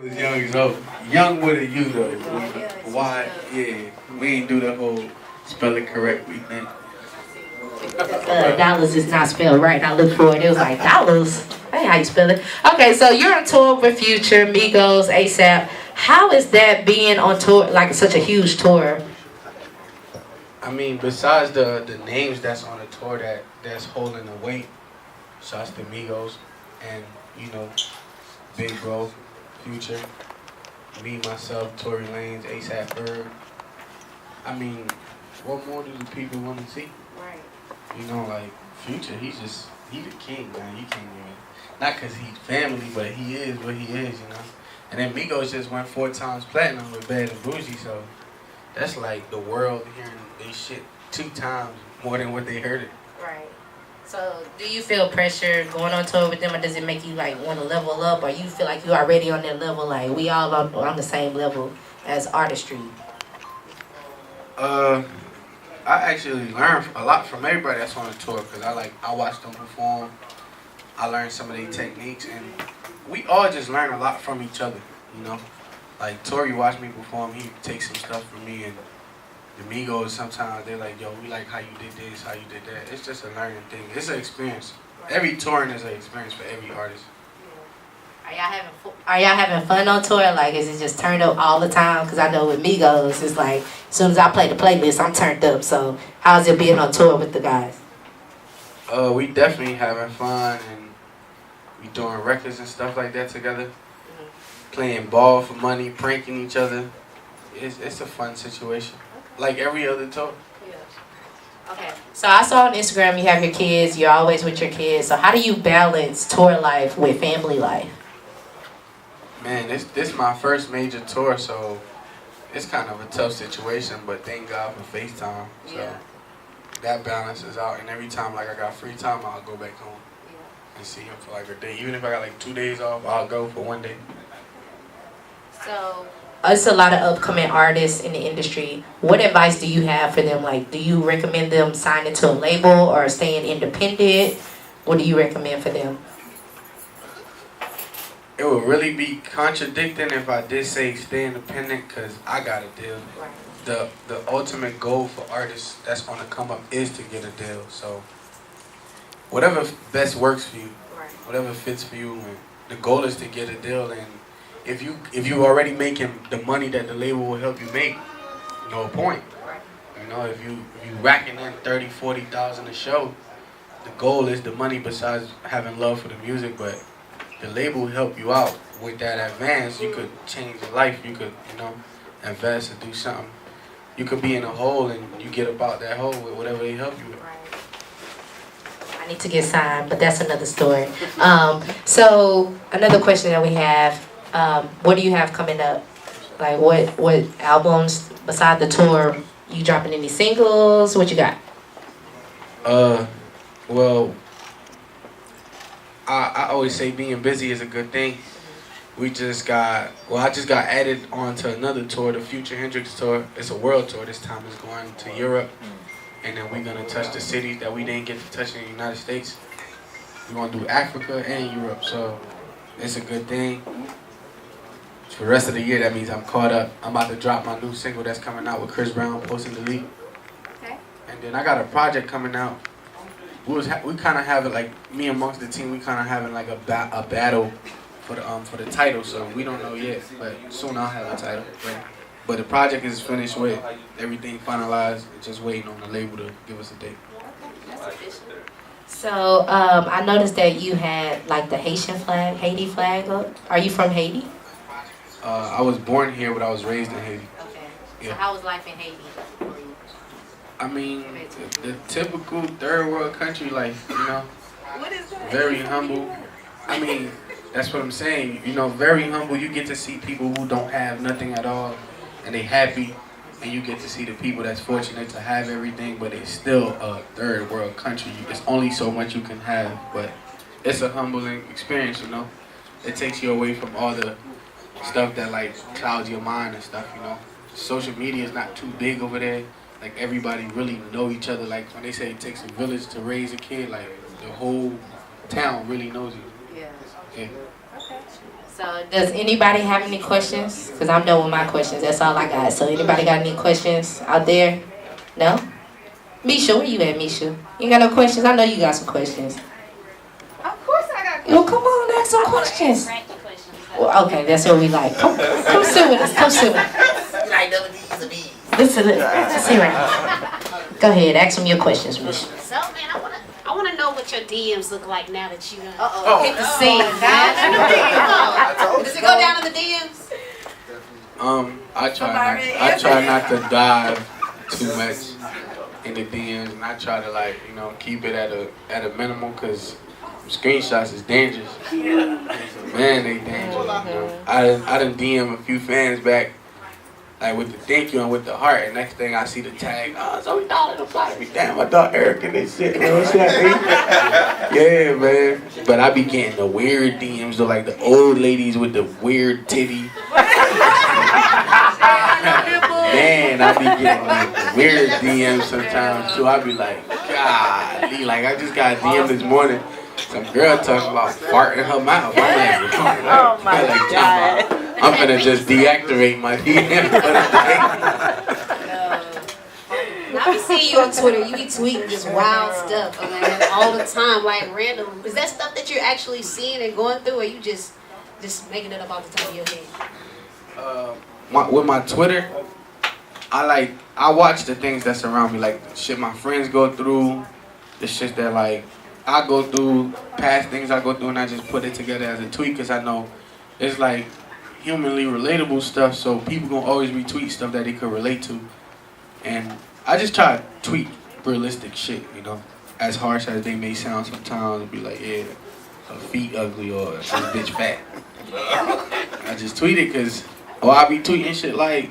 was young, so young with a U though. Why? Yeah, we ain't do the whole spell it correctly thing. Dollars is not spelled right. I looked for it. It was like dollars. Hey, how you spell it? Okay, so you're on tour with Future, Migos, ASAP. How is that being on tour, like such a huge tour? I mean, besides the names that's on the tour that's holding the weight, shouts to Migos and Big Bro, Future, me myself, Tory Lanez, ASAP Ferg. I mean, what more do the people want to see? Right. Like Future, he the king, man. You can't even, not cause he's family, but he is what he is. And then Migos just went 4 times platinum with Bad and Bougie, so that's like the world hearing they shit 2 times more than what they heard it. Right. So, do you feel pressure going on tour with them, or does it make you like want to level up, or you feel like you already on that level, like we all on the same level as artistry? I actually learned a lot from everybody that's on the tour because I watched them perform. I learned some of their techniques, and we all just learn a lot from each other. Like Tory watched me perform, he takes some stuff from me, and the Migos sometimes they're like, yo, we like how you did this, how you did that. It's just a learning thing. It's an experience. Every touring is an experience for every artist. Are y'all having fun on tour? Like, is it just turned up all the time? Because I know with Migos, it's like, as soon as I play the playlist, I'm turned up. So, how's it being on tour with the guys? We definitely having fun, and we doing records and stuff like that together. Playing ball for money, pranking each other. It's a fun situation. Like every other tour. Okay. So I saw on Instagram you have your kids. You're always with your kids. So how do you balance tour life with family life? Man, this my first major tour, so it's kind of a tough situation. But thank God for FaceTime. So that balances out. And every time I got free time, I'll go back home and see him for like a day. Even if I got like 2 days off, I'll go for 1 day. So it's a lot of upcoming artists in the industry. What advice do you have for them? Like, do you recommend them signing to a label or staying independent? What do you recommend for them? It would really be contradicting if I did say stay independent, because I got a deal. The ultimate goal for artists that's on the come up is to get a deal. So whatever best works for you, whatever fits for you, and the goal is to get a deal. And if you already making the money that the label will help you make, no point. If you racking in 30,000-40,000 a show, the goal is the money besides having love for the music. But the label will help you out with that advance. You could change your life. You could invest and do something. You could be in a hole and you get up out that hole with whatever they help you with. I need to get signed, but that's another story. So another question that we have. What do you have coming up? Like what albums beside the tour? You dropping any singles? What you got? Well, I always say being busy is a good thing. I just got added onto another tour, the Future Hendrix tour. It's a world tour. This time it's going to Europe, and then we're gonna touch the cities that we didn't get to touch in the United States. We're gonna do Africa and Europe, so it's a good thing. For the rest of the year, that means I'm caught up. I'm about to drop my new single that's coming out with Chris Brown, Post and Delete. Okay. And then I got a project coming out. We kind of have it like me amongst the team. We kind of having like a battle for the title. So we don't know yet, but soon I'll have a title. But the project is finished with everything finalized. Just waiting on the label to give us a date. So I noticed that you had like the Haitian flag, Haiti flag up. Are you from Haiti? I was born here, but I was raised in Haiti. Okay. Yeah. So how was life in Haiti? I mean, the typical third world country life, What is that? Very humble. I mean, that's what I'm saying. Very humble. You get to see people who don't have nothing at all, and they happy. And you get to see the people that's fortunate to have everything, but it's still a third world country. There's only so much you can have, but it's a humbling experience, It takes you away from all the stuff that like clouds your mind and stuff, Social media is not too big over there. Like everybody really know each other. Like when they say it takes a village to raise a kid, like the whole town really knows you. Yeah. Yeah. Okay. So does anybody have any questions? Because I'm done with my questions. That's all I got. So anybody got any questions out there? No? Misha, where you at, Misha? You got no questions? I know you got some questions. Of course I got questions. Well, come on, ask some questions. Well, okay, that's what we like. Come sit with us. Come sit with us. Like double D's or B's. Listen, sit right. Go ahead, ask them your questions, Misha. So, man, I wanna know what your DMs look like now that you hit the scene. Does it go down in the DMs? I try not to dive too much in the DMs, and I try to, like, you know, keep it at a minimum, because screenshots is dangerous. Man, they dangerous. You know? I done DM a few fans back, like with the thank you and with the heart, and next thing I see the tag, ZOEY Dollar to fly me. Damn, my dog Eric and they shit, man. What's that, man? Yeah, man. But I be getting the weird DMs, though, like the old ladies with the weird titty. Man, I be getting like the weird DMs sometimes, so I be like, golly, like I just got a DM this morning. Some girl talking about fart in her mouth. I'm like, oh my God. I'm gonna just deactivate my DM for the day. I be seeing you on Twitter. You be tweeting just wild stuff, man, all the time, like random. Is that stuff that you're actually seeing and going through, or you just making it up off the top of your head? With my Twitter, I watch the things that's around me, like the shit my friends go through, the shit that like I go through, past things I go through, and I just put it together as a tweet, because I know it's like humanly relatable stuff, so people gonna always retweet stuff that they could relate to. And I just try to tweet realistic shit, you know, as harsh as they may sound sometimes, and be like, yeah, her feet ugly or this bitch fat. I just tweet it because, I be tweeting shit like,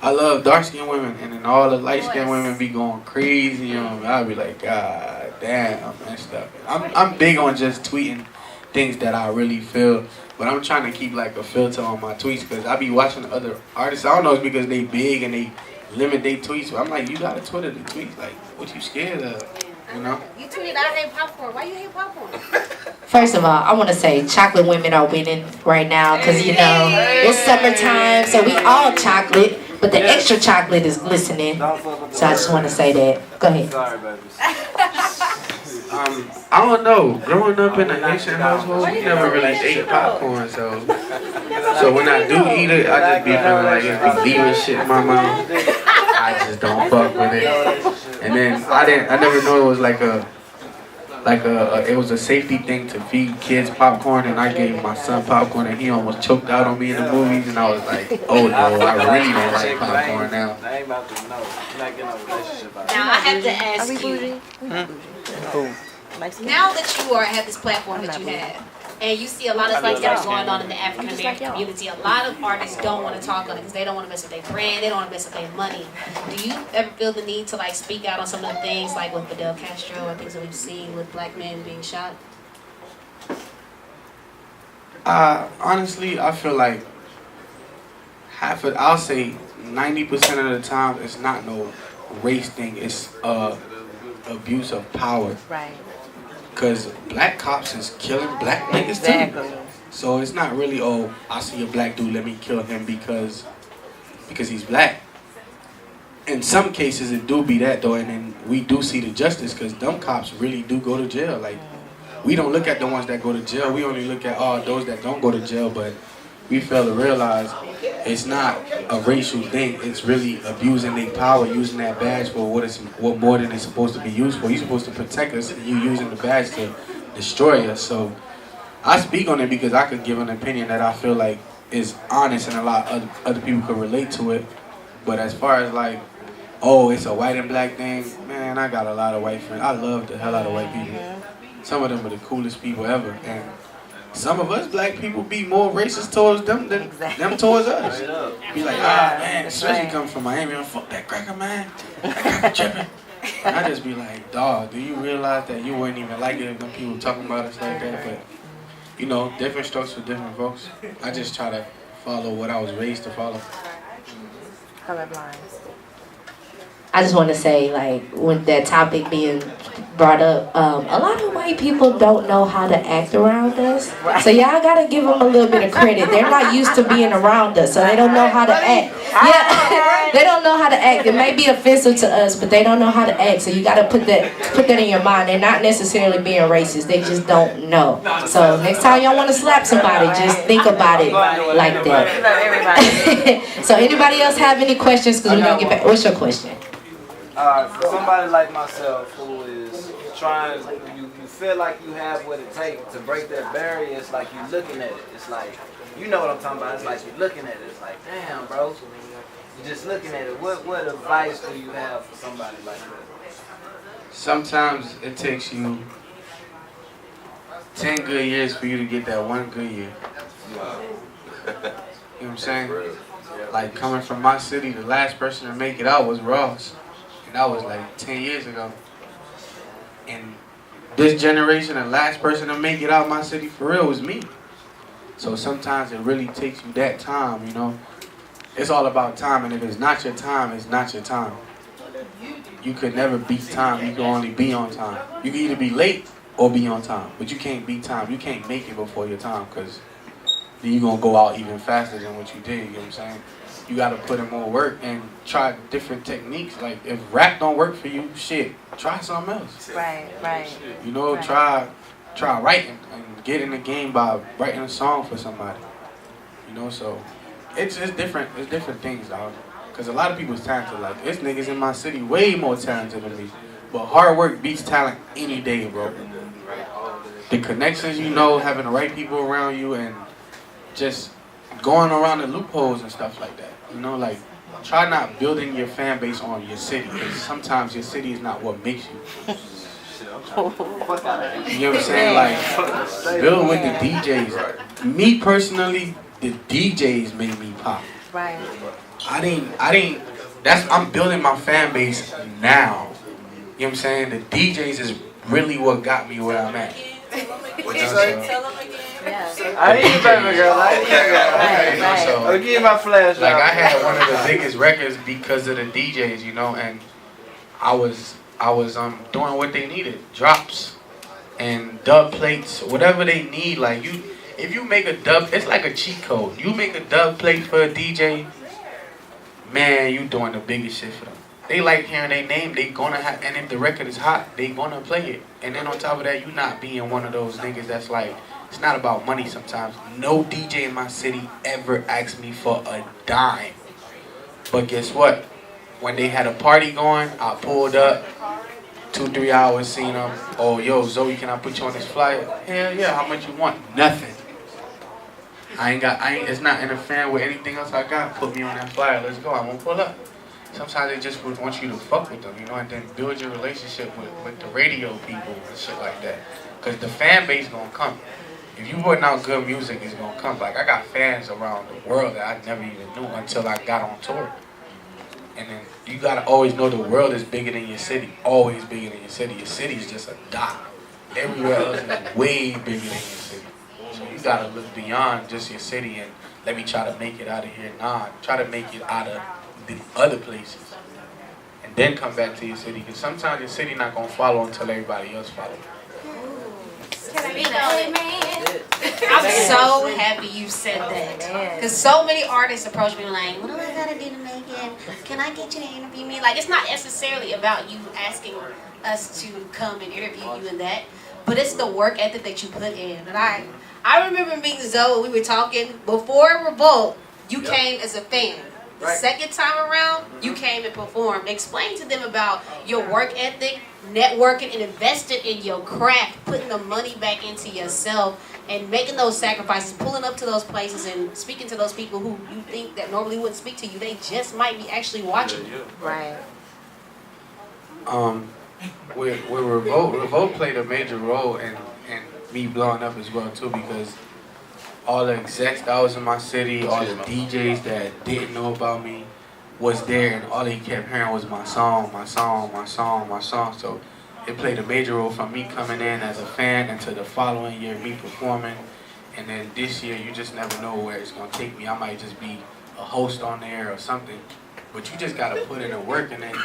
I love dark-skinned women, and then all the light-skinned women be going crazy, you know. I'll be like, God damn, and stuff. I'm big on just tweeting things that I really feel, but I'm trying to keep like a filter on my tweets, because I be watching other artists. I don't know if it's because they big and they limit their tweets, but I'm like, you got a Twitter to tweet, like, what you scared of, you know? You tweeted, I hate popcorn. Why you hate popcorn? First of all, I want to say chocolate women are winning right now, because, you know, it's summertime, so we all chocolate. But the extra chocolate is glistening, so I just want to say that. Go ahead. Sorry, baby. I don't know. Growing up in a Haitian household, we never really ate popcorn, so when I do eat it, I just be feeling like it's be leaving shit in my mouth. I just don't fuck with it. And then I never knew it was it was a safety thing to feed kids popcorn, and I gave my son popcorn, and he almost choked out on me in the movies, and I was like, oh no, I really don't like popcorn now. I ain't about to know. You're not getting a relationship out of it. Now I have to ask you. Now that you have this platform that you have, and you see a lot of things that are going on in the African American community, a lot of artists don't want to talk on it because they don't want to mess with their brand, they don't want to mess with their money. Do you ever feel the need to like speak out on some of the things like with Fidel Castro or things that we've seen with black men being shot? Honestly, I feel like I'll say 90% of the time, it's not no race thing, it's abuse of power. Right. Because black cops is killing black niggas too. So it's not really, oh, I see a black dude, let me kill him because he's black. In some cases it do be that though, and then we do see the justice, because them cops really do go to jail. Like, we don't look at the ones that go to jail, we only look at those that don't go to jail, but we fail to realize it's not a racial thing. It's really abusing their power, using that badge for what more than it's supposed to be used for. You're supposed to protect us, and you using the badge to destroy us. So I speak on it because I could give an opinion that I feel like is honest, and a lot of other people could relate to it. But as far as like, oh, it's a white and black thing, man, I got a lot of white friends. I love the hell out of white people. Some of them are the coolest people ever, and some of us black people be more racist towards them than them towards us. Be like, man, especially coming from Miami, I'm fuck that cracker, man. That cracker tripping. And I just be like, dog, do you realize that you wouldn't even like it if them people talking about us like that? But, you know, different strokes for different folks. I just try to follow what I was raised to follow. Colorblind. I just want to say, like, with that topic being brought up, a lot of white people don't know how to act around us. So y'all gotta give them a little bit of credit. They're not used to being around us, so they don't know how to act. Yeah, they don't know how to act. It may be offensive to us, but they don't know how to act. So you gotta put that in your mind. They're not necessarily being racist. They just don't know. So next time y'all want to slap somebody, just think about it like that. So anybody else have any questions? Because we're gonna get back. What's your question? For somebody like myself who is trying, you feel like you have what it takes to break that barrier. It's like you looking at it. It's like, you know what I'm talking about. It's like you're looking at it. It's like, damn, bro. You're just looking at it. What advice do you have for somebody like that? Sometimes it takes you 10 good years for you to get that one good year. You know what I'm saying? Like coming from my city, the last person to make it out was Ross. And that was like 10 years ago. And this generation, the last person to make it out my city for real was me. So sometimes it really takes you that time, you know. It's all about time, and if it's not your time, it's not your time. You could never beat time, you can only be on time. You can either be late or be on time, but you can't beat time. You can't make it before your time, because then you're going to go out even faster than what you did, you know what I'm saying? You got to put in more work and try different techniques. Like, if rap don't work for you, shit, try something else. Right. You know, try writing and get in the game by writing a song for somebody. You know, so it's different. It's different things, dog. Because a lot of people's talented. Like, there's niggas in my city way more talented than me. But hard work beats talent any day, bro. The connections, you know, having the right people around you, and just going around the loopholes and stuff like that. You know, like, try not building your fan base on your city, because sometimes your city is not what makes you. You know what I'm saying? Like, build with the DJs. Me personally, the DJs made me pop. Right. I didn't, I'm building my fan base now. You know what I'm saying? The DJs is really what got me where I'm at. What you say? I hear you, baby girl. I hear you. Right. So, I'll give you my flashlight. Like, I had one of the biggest records because of the DJs, you know, and I was doing what they needed, drops and dub plates, whatever they need. Like, if you make a dub, it's like a cheat code. You make a dub plate for a DJ, man, you doing the biggest shit for them. They like hearing their name, they gonna have, and if the record is hot, they gonna play it. And then on top of that, you not being one of those niggas that's like, it's not about money sometimes. No DJ in my city ever asked me for a dime. But guess what? When they had a party going, I pulled up, 2-3 hours, seen them. Oh, yo, ZOEY, can I put you on this flyer? Hell yeah, how much you want? Nothing. It's not interfering with anything else I got. Put me on that flyer, let's go, I'm gonna pull up. Sometimes they just want you to fuck with them, you know, and then build your relationship with the radio people and shit like that. Because the fan base gonna come. If you putting out good music, it's gonna come. Like, I got fans around the world that I never even knew until I got on tour. And then you gotta always know the world is bigger than your city. Always bigger than your city. Your city is just a dot. Everywhere else is way bigger than your city. So you gotta look beyond just your city and let me try to make it out of here. Nah, try to make it out of the other places. And then come back to your city. Because sometimes your city not gonna follow until everybody else follows. I'm so happy you said that. Because so many artists approach me like, what do I gotta do to make it? Can I get you to interview me? Like, it's not necessarily about you asking us to come and interview you and that, but it's the work ethic that you put in. And I remember meeting ZOEY, we were talking, before Revolt, you came as a fan. The second time around, you came and performed. Explain to them about your work ethic, networking, and investing in your craft, putting the money back into yourself, and making those sacrifices, pulling up to those places and speaking to those people who you think that normally wouldn't speak to you. They just might be actually watching you. Right. With Revolt played a major role in me blowing up as well too, because all the execs that was in my city, all the DJs that didn't know about me was there, and all they kept hearing was my song, my song, my song, my song. So it played a major role from me coming in as a fan into the following year, me performing. And then this year, you just never know where it's going to take me. I might just be a host on there or something. But you just got to put in the work, and then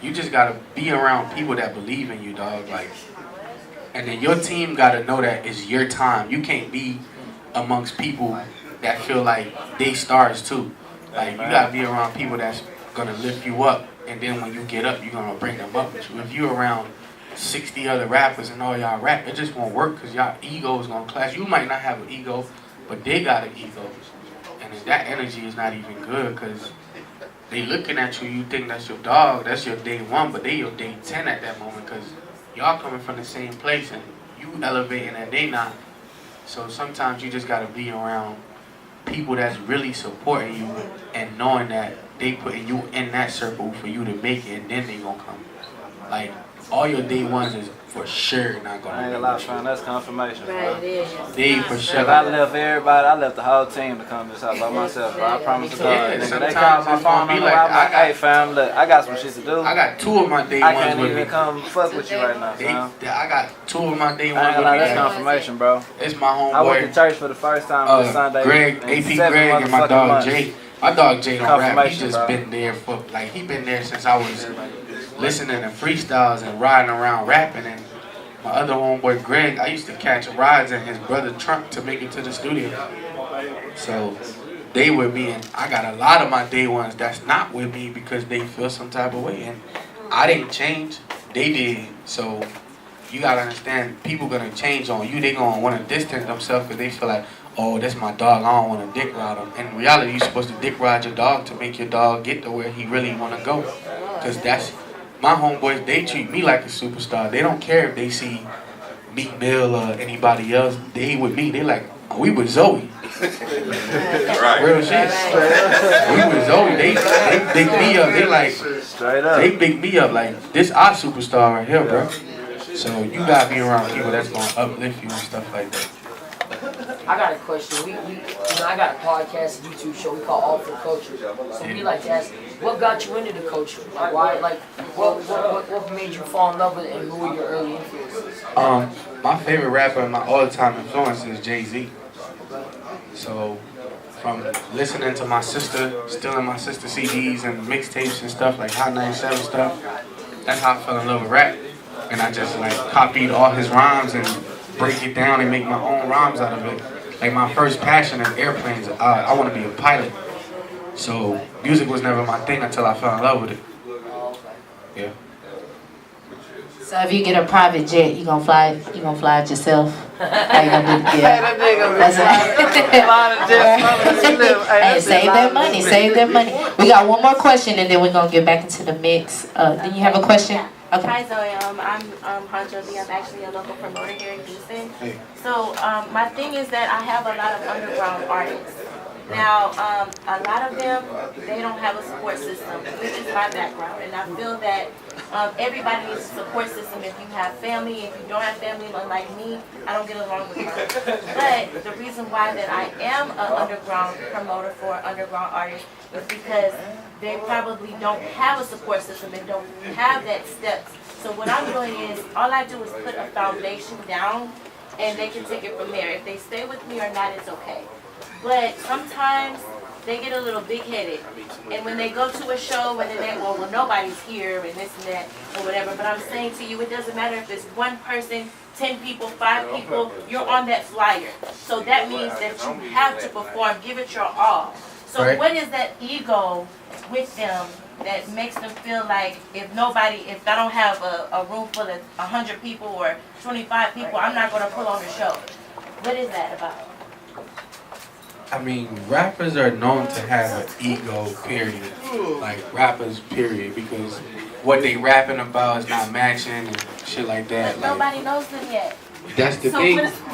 you just gotta be around people that believe in you, dog. Like, and then your team gotta know that it's your time. You can't be amongst people that feel like they stars too. Like, you gotta be around people that's gonna lift you up, and then when you get up, you're gonna bring them up with you. If you're around 60 other rappers and all y'all rap, it just won't work because y'all ego is gonna clash. You might not have an ego, but they got an ego, and then that energy is not even good because they looking at you. You think that's your dog, that's your day one, but they your day 10 at that moment because y'all coming from the same place and you elevating and they not. So sometimes you just gotta be around people that's really supporting you and knowing that they putting you in that circle for you to make it, and then they gonna come. Like, all your day ones is for sure not gonna. I ain't gonna lie, fam. That's confirmation, bro. They for sure. If I left everybody, I left the whole team to come to this house by myself, bro. I promise to God. Yeah, Nigga, they sometimes call my it's phone gonna be on the like, I'm like, hey, fam, look, I got some shit to do. I got 2 of my day I ones can't with even me. come fuck with you right now, fam. I got 2 of my day I ain't ones gonna lie, with that's me. confirmation, bro. It's my I went to homeboy, church for the first time this Sunday. Greg, in AP 7 Greg, and my motherfucking dog months. Jay. My dog Jay don't rap. He Confirmation, just bro. been there for, like, he been there since I was listening to freestyles and riding around rapping. And my other homeboy Greg, I used to catch rides in his brother trunk to make it to the studio. So they with me, and I got a lot of my day ones that's not with me because they feel some type of way, and I didn't change, they did. So you gotta understand, people gonna change on you. They gonna want to distance themselves because they feel like, oh, that's my dog, I don't want to dick ride him. In reality, you're supposed to dick ride your dog to make your dog get to where he really want to go. Because that's, my homeboys, they treat me like a superstar. They don't care if they see Meek Mill or anybody else. They with me, they like, oh, we with ZOEY. Real shit. We with ZOEY. They big me up. They like, Straight up. they big me up like, this our superstar right here, bro. So you gotta be around people that's gonna uplift you and stuff like that. I got a question. I got a podcast, YouTube show we call All for Culture. So we like to ask, what got you into the culture? Like, why? Like, what made you fall in love with it, and who were your early influences? My favorite rapper and my all-time influence is Jay-Z. So from listening to my sister, stealing my sister CDs and mixtapes and stuff like Hot 97 stuff, that's how I fell in love with rap. And I just like copied all his rhymes and break it down and make my own rhymes out of it. Like my first passion is airplanes. I want to be a pilot. So music was never my thing until I fell in love with it. Yeah. So if you get a private jet, you gonna fly it yourself? How you gonna do it? Yeah. Hey, save that money. We got one more question and then we're gonna get back into the mix. Do you have a question? Okay. Hi Zoe, I'm Hanjo B. I'm actually a local promoter here in Houston. Hey. So my thing is that I have a lot of underground artists. Now, a lot of them, they don't have a support system, which is my background. And I feel that everybody needs a support system. If you have family, if you don't have family, unlike me, I don't get along with them. But the reason why that I am an underground promoter for underground artists is because they probably don't have a support system and don't have that steps. So what I'm doing is, all I do is put a foundation down and they can take it from there. If they stay with me or not, it's okay. But sometimes they get a little big-headed. And when they go to a show, whether they, well, nobody's here and this and that or whatever, but I'm saying to you, it doesn't matter if it's one person, 10 people, 5 people, you're on that flyer. So that means that you have to perform, give it your all. So Right. What is that ego with them that makes them feel like if I don't have a room full of 100 people or 25 people, I'm not going to pull on the show? What is that about? I mean, rappers are known to have an ego, period. Like, rappers, period. Because what they rapping about is not matching and shit like that. But like, nobody knows them yet. that's the So thing. what